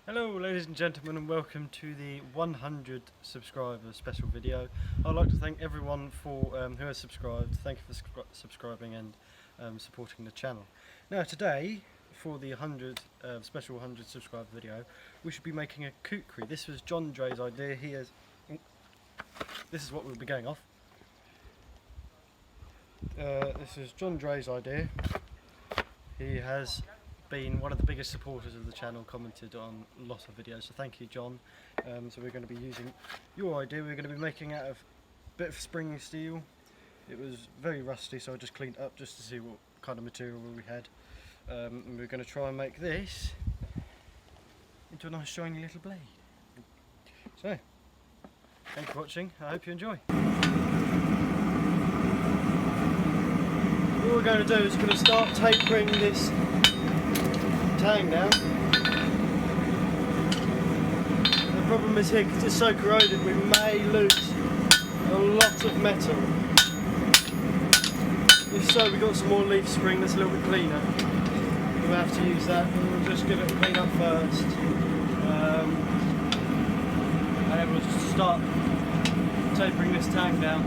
Hello ladies and gentlemen, and welcome to the 100 subscriber special video. I'd like to thank everyone for who has subscribed. Thank you for subscribing and supporting the channel. Now today, for the special 100 subscriber video, we should be making a kukri. This was John Dre's idea. This is what we'll be going off. This is John Dre's idea. He has been one of the biggest supporters of the channel, commented on lots of videos, so thank you, John. So we're going to be using your idea. We're going to be making out of a bit of spring steel. It was very rusty, so I just cleaned it up just to see what kind of material we had. And we're going to try and make this into a nice shiny little blade. So, thank you for watching. I hope you enjoy. What we're going to do is we're going to start tapering this tang down. The problem is here, because it's so corroded, we may lose a lot of metal. If so, we've got some more leaf spring that's a little bit cleaner. We'll have to use that, and we'll just give it a clean up first. And then we'll just start tapering this tang down.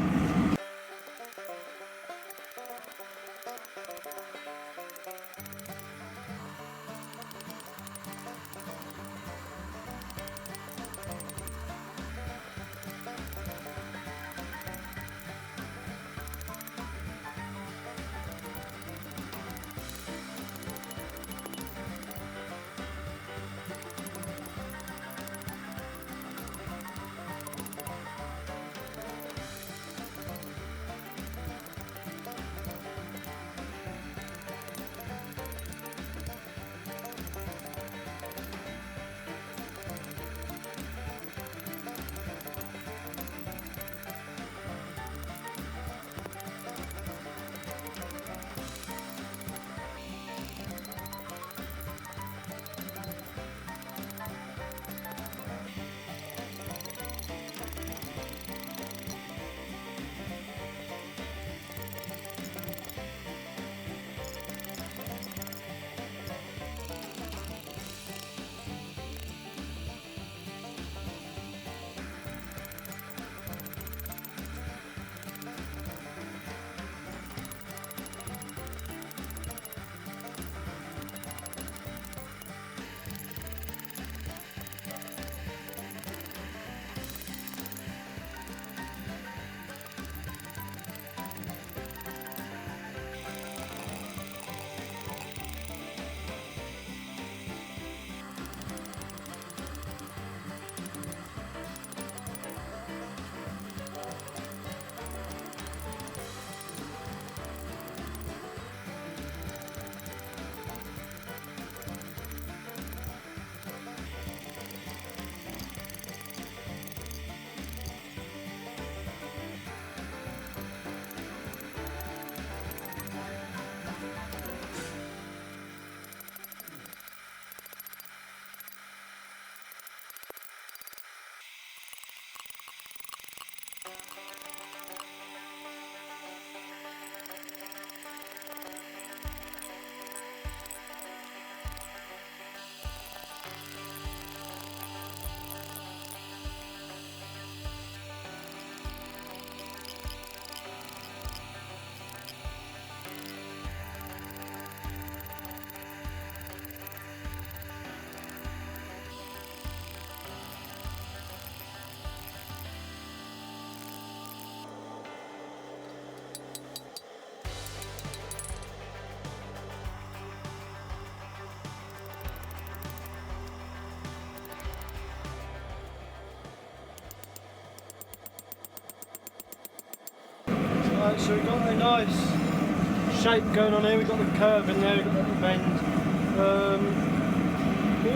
Right, so we've got a nice shape going on here. We've got the curve in there, we've got the bend.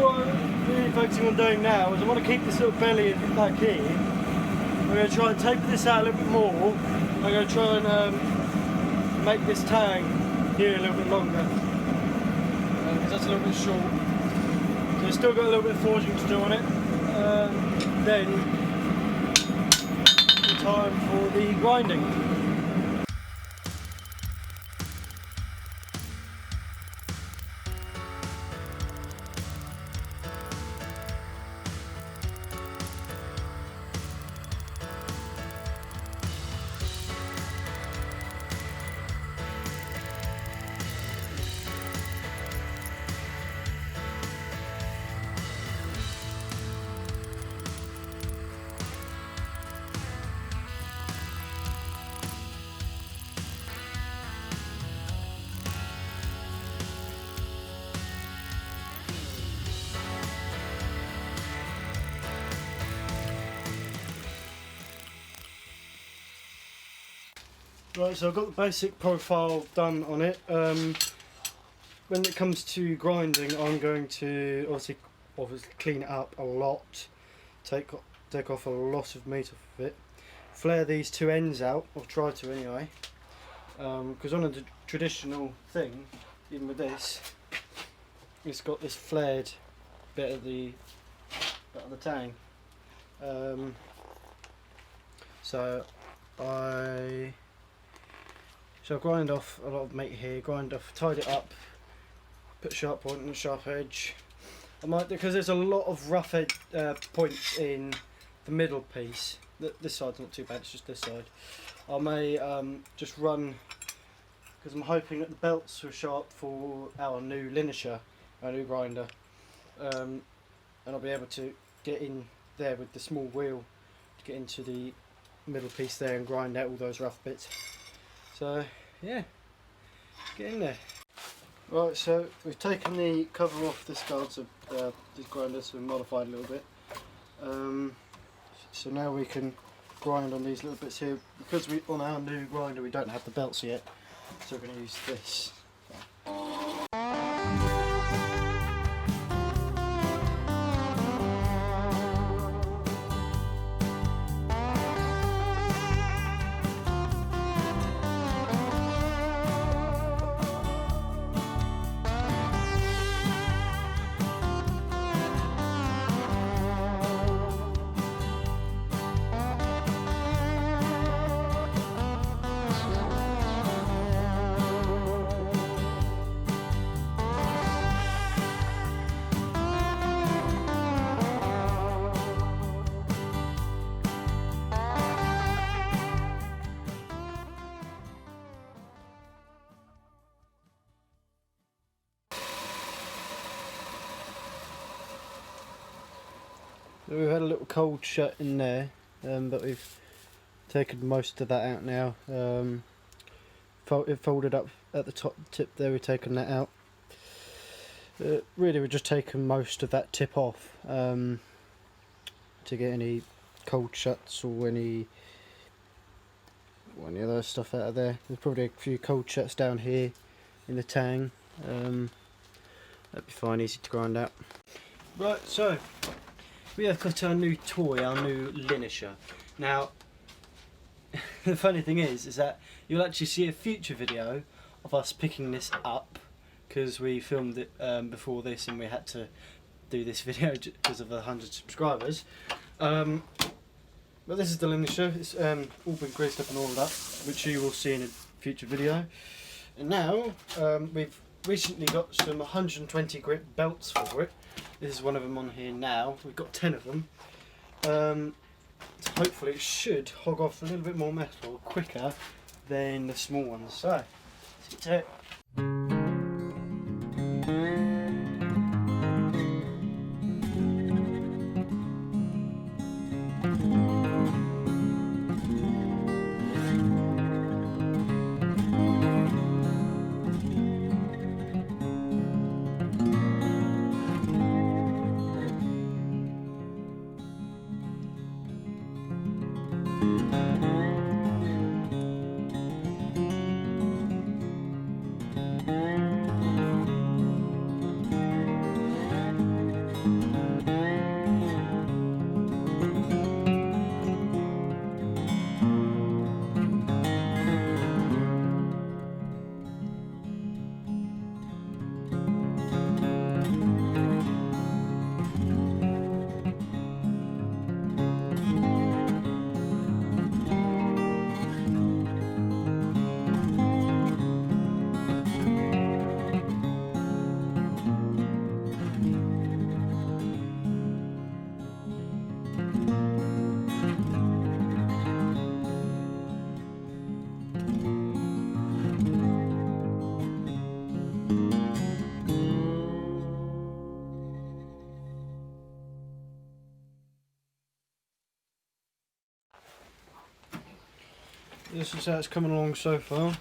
What I'm really focusing on doing now is I want to keep this little belly back here. We're going to try and taper this out a little bit more. I'm going to try and make this tang here a little bit longer, because that's a little bit short. So it's still got a little bit of forging to do on it. Then the time for the grinding. Right, so I've got the basic profile done on it. When it comes to grinding, I'm going to obviously clean it up a lot, take off a lot of meat off of it, flare these two ends out, or try to anyway, because on a traditional thing, even with this, it's got this flared bit of the tang. So I grind off a lot of meat here, tied it up, put sharp point and sharp edge. I might, because there's a lot of rough points in the middle piece. This side's not too bad, it's just this side. I may just run, because I'm hoping that the belts are sharp for our new linisher, our new grinder, and I'll be able to get in there with the small wheel to get into the middle piece there and grind out all those rough bits. So yeah, get in there. Right, so we've taken the cover off this guards of these grinders, so we've modified a little bit. So now we can grind on these little bits here. Because on our new grinder we don't have the belts yet, so we're going to use this. So we've had a little cold shut in there, but we've taken most of that out now. It folded up at the top tip there, we've taken that out. Really we're just taking most of that tip off to get any cold shuts or any other stuff out of there. There's probably a few cold shuts down here in the tang. That'd be fine, easy to grind out. Right, so we have got our new toy, our new linisher. Now, the funny thing is that you'll actually see a future video of us picking this up, because we filmed it before this and we had to do this video because of 100 subscribers. But this is the linisher. It's all been greased up and all of that, which you will see in a future video. And now we've recently got some 120 grit belts for it. This is one of them on here now. We've got 10 of them. So hopefully it should hog off a little bit more metal quicker than the small ones. So, let's get to it. This is how it's coming along so far.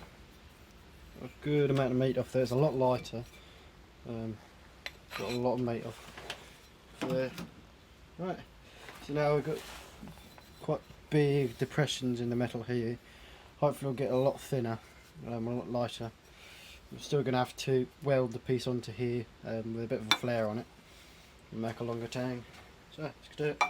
A good amount of meat off there. It's a lot lighter. Got a lot of meat off there. Right. So now we've got quite big depressions in the metal here. hopefully it'll get a lot thinner, a lot lighter. I'm still going to have to weld the piece onto here with a bit of a flare on it and make a longer tang. So let's do it.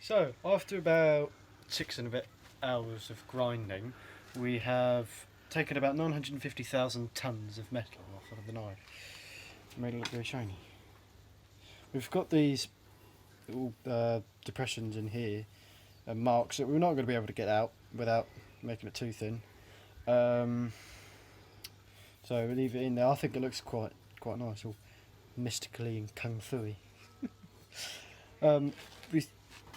So, after about 6 and a bit hours of grinding, we have taken about 950,000 tonnes of metal off of the knife. Made it look very shiny. We've got these little depressions in here, and marks that we're not going to be able to get out without making it too thin. So we'll leave it in there. I think it looks quite nice, all mystically and kung fu-y. We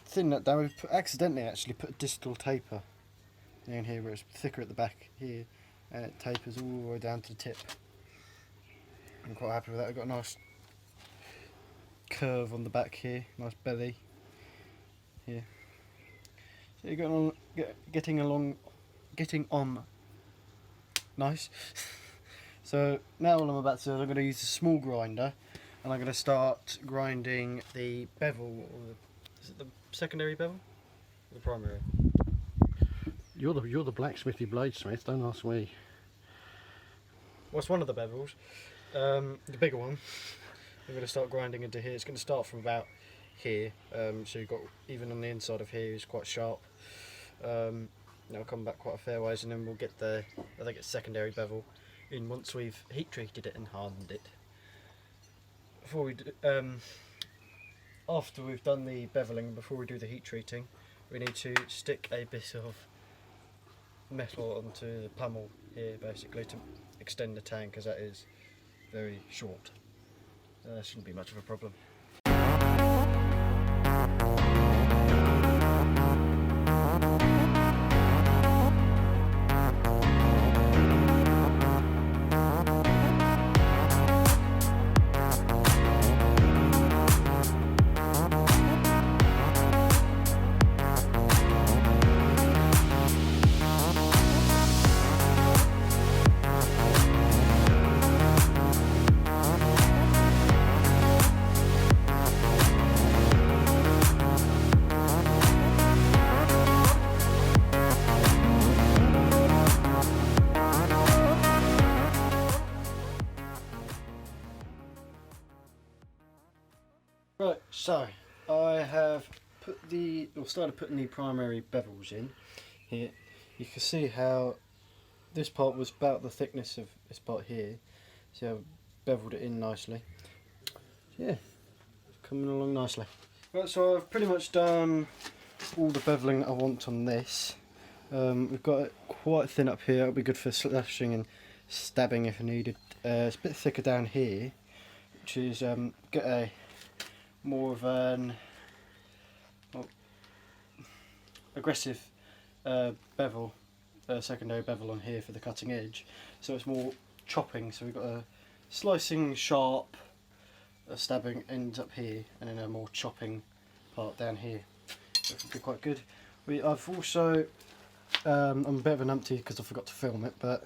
thin that down. We accidentally actually put distal taper in here where it's thicker at the back here, and it tapers all the way down to the tip. I'm quite happy with that. We've got a nice curve on the back here, nice belly here. So you're getting on nice. So now all I'm about to do is I'm going to use a small grinder, and I'm going to start grinding the bevel, or is it the secondary bevel? Or the primary? You're the blacksmithy bladesmith, don't ask me. Well, it's one of the bevels, the bigger one. I'm going to start grinding into here. It's going to start from about here, so you've got, even on the inside of here is quite sharp. It'll come back quite a fair ways, and then we'll get the, I think it's secondary bevel in once we've heat treated it and hardened it. Before we do, after we've done the beveling, before we do the heat treating, we need to stick a bit of metal onto the pummel here, basically, to extend the tang, because that is very short. That shouldn't be much of a problem. Right, so I have started putting the primary bevels in here. You can see how this part was about the thickness of this part here. See how I've beveled it in nicely. Yeah, coming along nicely. Right, so I've pretty much done all the beveling I want on this. We've got it quite thin up here. It'll be good for slashing and stabbing if needed. It's a bit thicker down here, which is get a more of an aggressive bevel, secondary bevel on here for the cutting edge, so it's more chopping. So we've got a slicing sharp, a stabbing end up here, and then a more chopping part down here. It'll be quite good. I've also, I'm a bit of an numpty because I forgot to film it, but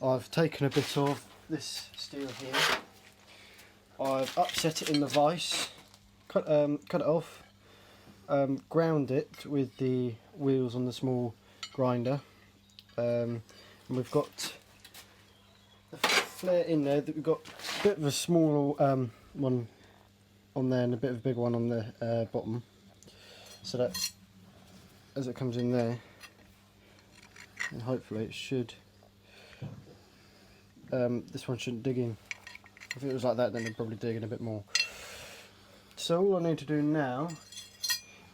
I've taken a bit of this steel here. I've upset it in the vise, cut it off, ground it with the wheels on the small grinder, and we've got the flare in there. That we've got a bit of a small one on there and a bit of a big one on the bottom, so that as it comes in there, and hopefully it should. This one shouldn't dig in. If it was like that, then it'd probably dig in a bit more. So all I need to do now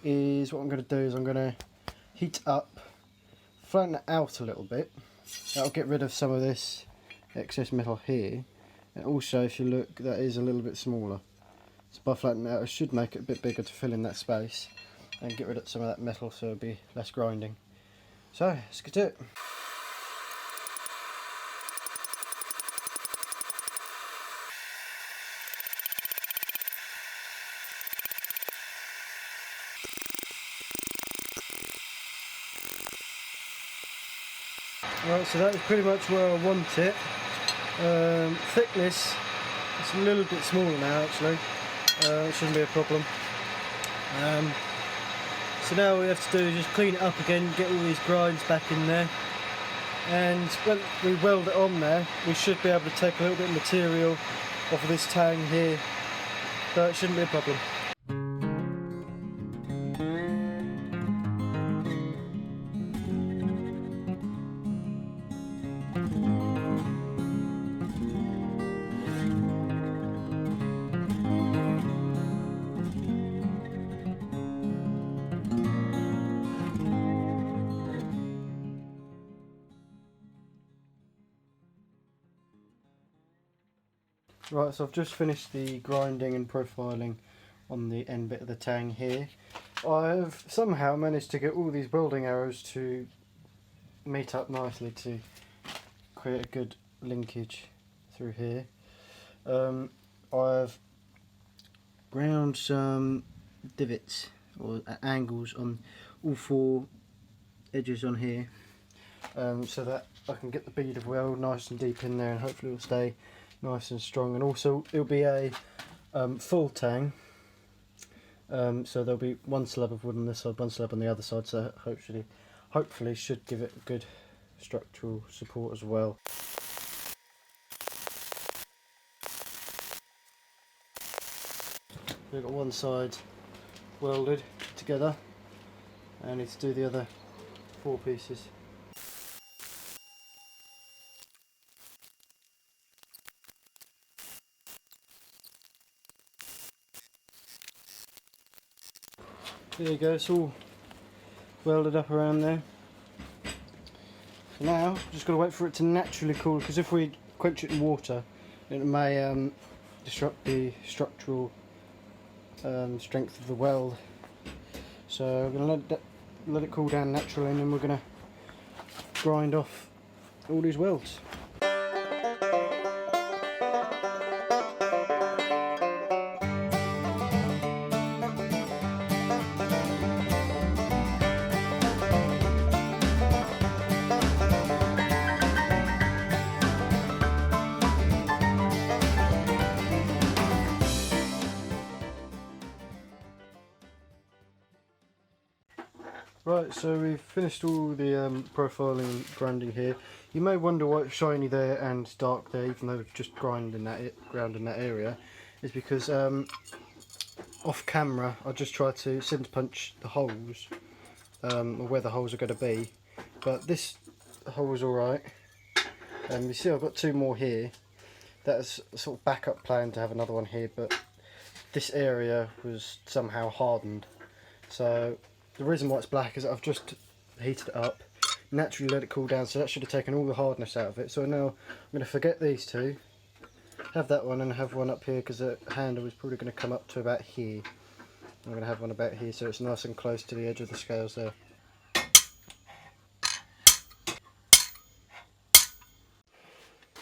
is, what I'm going to do is I'm going to heat up, flatten it out a little bit. That'll get rid of some of this excess metal here. And also, if you look, that is a little bit smaller. So by flattening it out, it should make it a bit bigger to fill in that space and get rid of some of that metal, so it'll be less grinding. So let's get to it. Right, so that is pretty much where I want it. Thickness, it's a little bit smaller now actually. It shouldn't be a problem. So now all we have to do is just clean it up again, get all these grinds back in there, and when we weld it on there, we should be able to take a little bit of material off of this tang here, so it shouldn't be a problem. Right, so I've just finished the grinding and profiling on the end bit of the tang here. I've somehow managed to get all these welding arrows to meet up nicely to create a good linkage through here. I've ground some divots or angles on all four edges on here, so that I can get the bead of weld nice and deep in there, and hopefully it will stay nice and strong. And also it'll be a full tang, so there'll be one slab of wood on this side, one slab on the other side, so hopefully should give it good structural support as well. We've got one side welded together, and I need to do the other four pieces. There you go, it's all welded up around there. So now, just got to wait for it to naturally cool, because if we quench it in water, it may disrupt the structural strength of the weld. So I'm going to let it cool down naturally, and then we're going to grind off all these welds. Right, so we've finished all the profiling and grinding here. You may wonder why it's shiny there and dark there, even though we've just ground in that area. Is because off camera I just tried to centre punch the holes, or where the holes are going to be, but this hole was alright. You see I've got two more here. That's a sort of backup plan to have another one here, but this area was somehow hardened. So the reason why it's black is that I've just heated it up, naturally let it cool down, so that should have taken all the hardness out of it. So now I'm going to forget these two, have that one, and have one up here, because the handle is probably going to come up to about here. I'm going to have one about here, so it's nice and close to the edge of the scales there.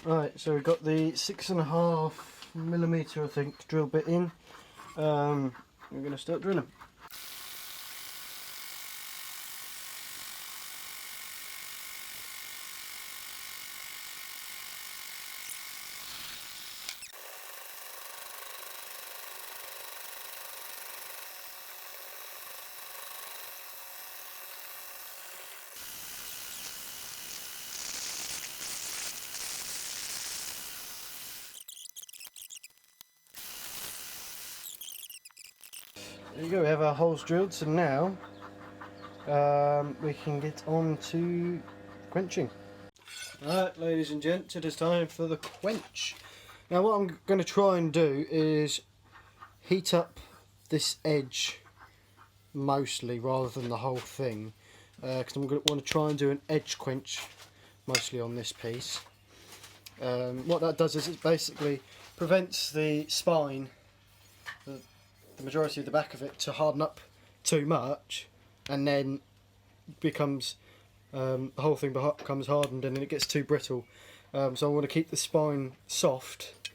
Right, so we've got the 6.5mm I think drill bit in. We're going to start drilling. There you go, we have our holes drilled, so now we can get on to quenching. Alright, ladies and gents, it is time for the quench. Now what I'm going to try and do is heat up this edge mostly rather than the whole thing, because I'm going to want to try and do an edge quench mostly on this piece. What that does is it basically prevents the spine, the majority of the back of it, to harden up too much, and then becomes the whole thing becomes hardened and then it gets too brittle. So I want to keep the spine soft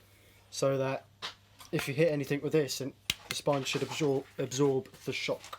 so that if you hit anything with this, then the spine should absorb the shock.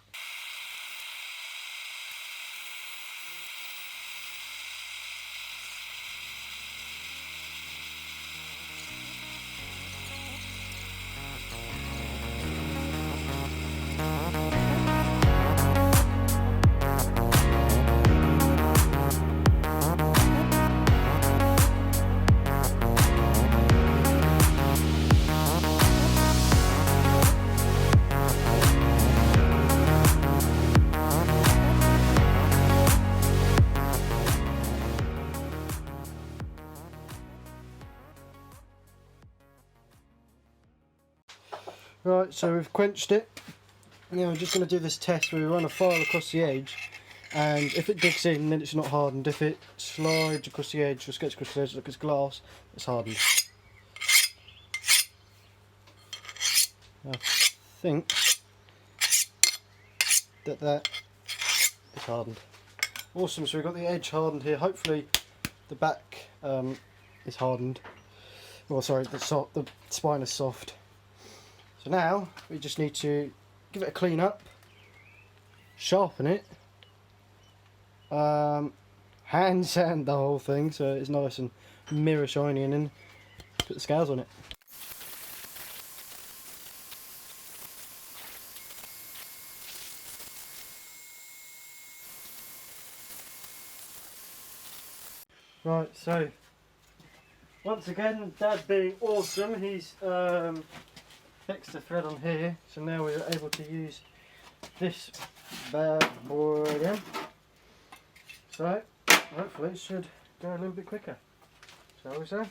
Right, so we've quenched it. Now I'm just going to do this test where we run a file across the edge, and if it digs in, then it's not hardened. If it slides across the edge or gets across the edge like it's glass, it's hardened. I think that is hardened. Awesome, so we've got the edge hardened here. Hopefully the back is hardened. Well, sorry, the spine is soft. So now we just need to give it a clean up, sharpen it, hand sand the whole thing so it's nice and mirror shiny, and then put the scales on it. Right, so once again, Dad being awesome, he's fixed the thread on here, so now we're able to use this bad boy again. So hopefully it should go a little bit quicker, shall we say?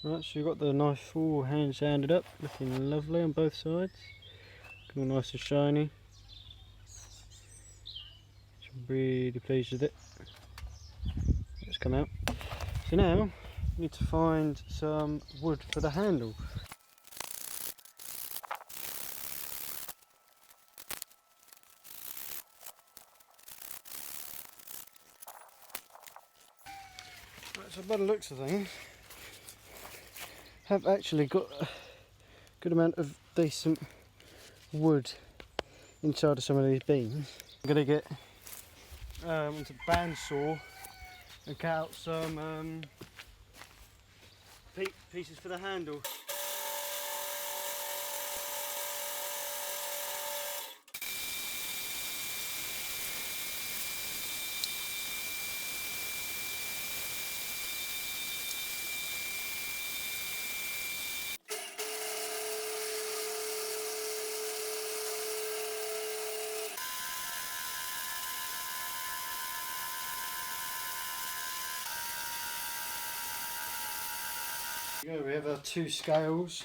Right, so you've got the knife all hand sanded up, looking lovely on both sides, looking all nice and shiny. So I'm really pleased with it. It's come out. So now we need to find some wood for the handle. Right, so by the looks of things, have actually got a good amount of decent wood inside of some of these beams. I'm going to get onto the bandsaw and cut out some pieces for the handle. Yeah, we have our two scales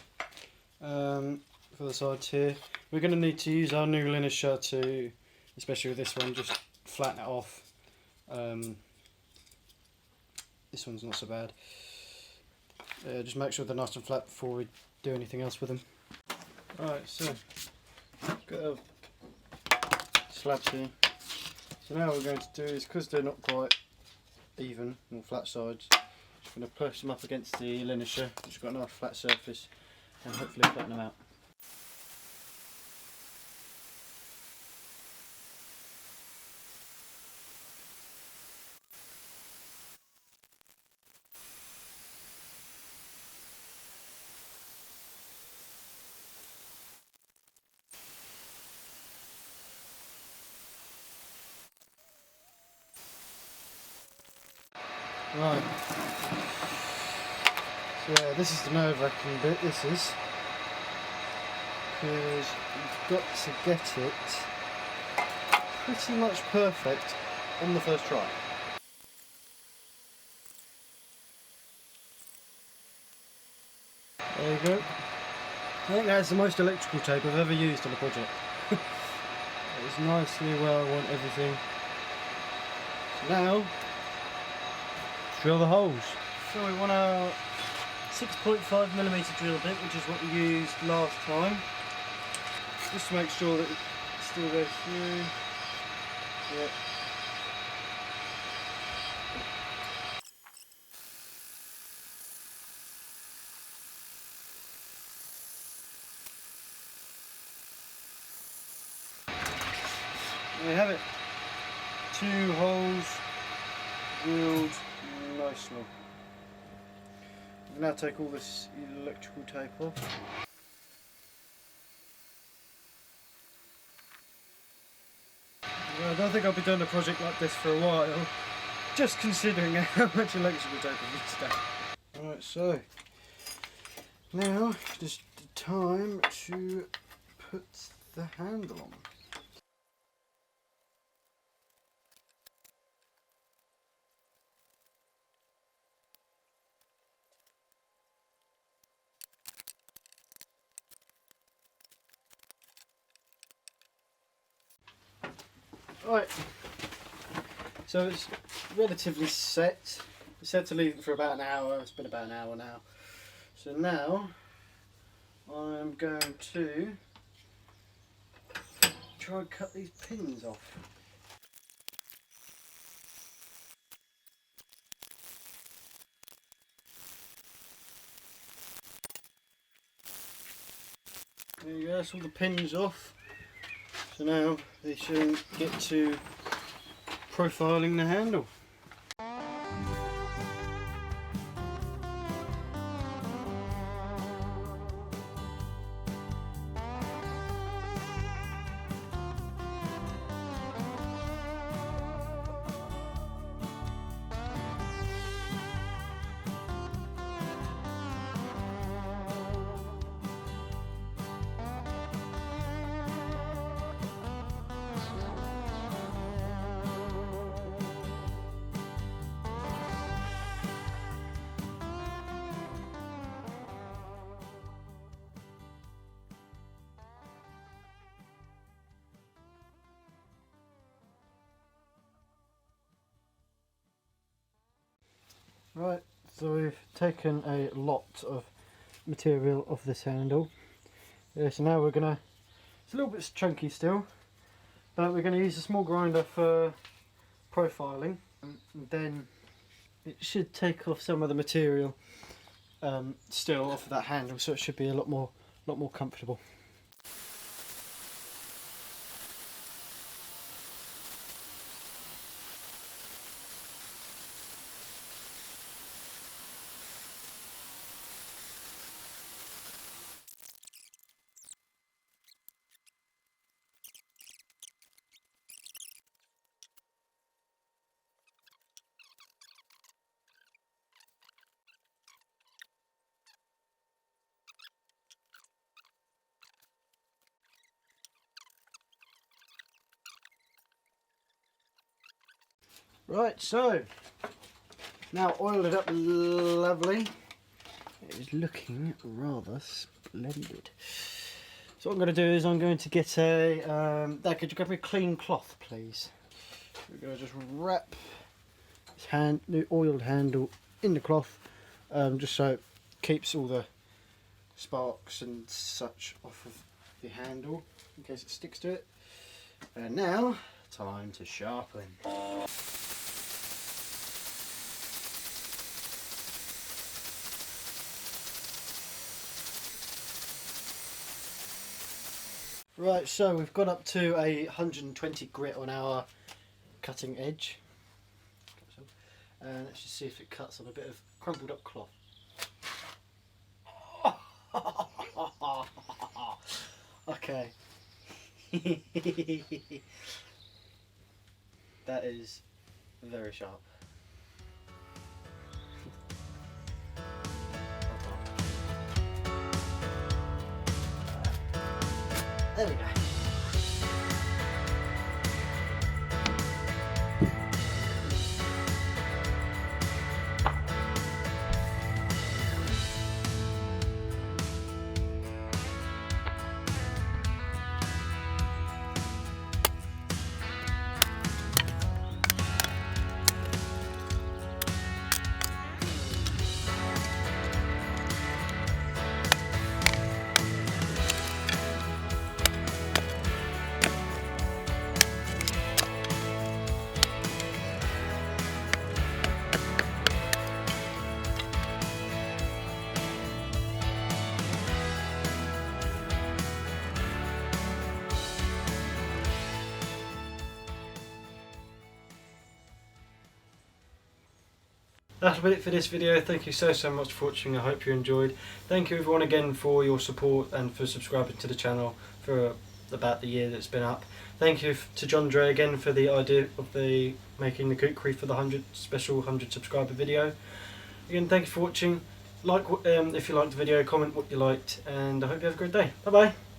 for the sides here. We're going to need to use our new linisher to, especially with this one, just flatten it off. This one's not so bad. Just make sure they're nice and flat before we do anything else with them. Alright, so got our slabs here. So now what we're going to do is, because they're not quite even or flat sides, I'm going to push them up against the linisher, which has got a nice flat surface, and hopefully flatten them out. Right. So yeah, this is the nerve-wracking bit, this is. Because you've got to get it pretty much perfect on the first try. There you go. I think that's the most electrical tape I've ever used on a project. It's nicely where I want everything. So now, drill the holes. So we want a 6.5mm drill bit, which is what we used last time. Just to make sure that it still goes through. Yep. There we have it. 2 holes drilled nicely. Now take all this electrical tape off. Well, I don't think I'll be doing a project like this for a while, just considering how much electrical tape I've used out. Right, so now just the time to put the handle on. Right, so it's relatively set. It's set to leave it for about an hour. It's been about an hour now. So now I'm going to try and cut these pins off. There you go, that's all the pins off. So now they should get to profiling the handle. Right, so we've taken a lot of material off this handle. So now we're gonna, it's a little bit chunky still, but we're gonna use a small grinder for profiling, and then it should take off some of the material still off of that handle, so it should be a lot more comfortable. Right, so now oiled it up lovely. It is looking rather splendid. So what I'm going to do is I'm going to get a, could you grab me a clean cloth please? We're going to just wrap this the oiled handle in the cloth, just so it keeps all the sparks and such off of the handle in case it sticks to it. And now, time to sharpen. Right, so we've got up to a 120 grit on our cutting edge. And let's just see if it cuts on a bit of crumpled up cloth. Okay. That is very sharp. There we go. That's about it for this video. Thank you so much for watching. I hope you enjoyed. Thank you everyone again for your support and for subscribing to the channel for about the year that's been up. Thank you to John Dre again for the idea of making the Kukri for the special 100 subscriber video. Again, thank you for watching. If you liked the video, comment what you liked, and I hope you have a great day. Bye bye.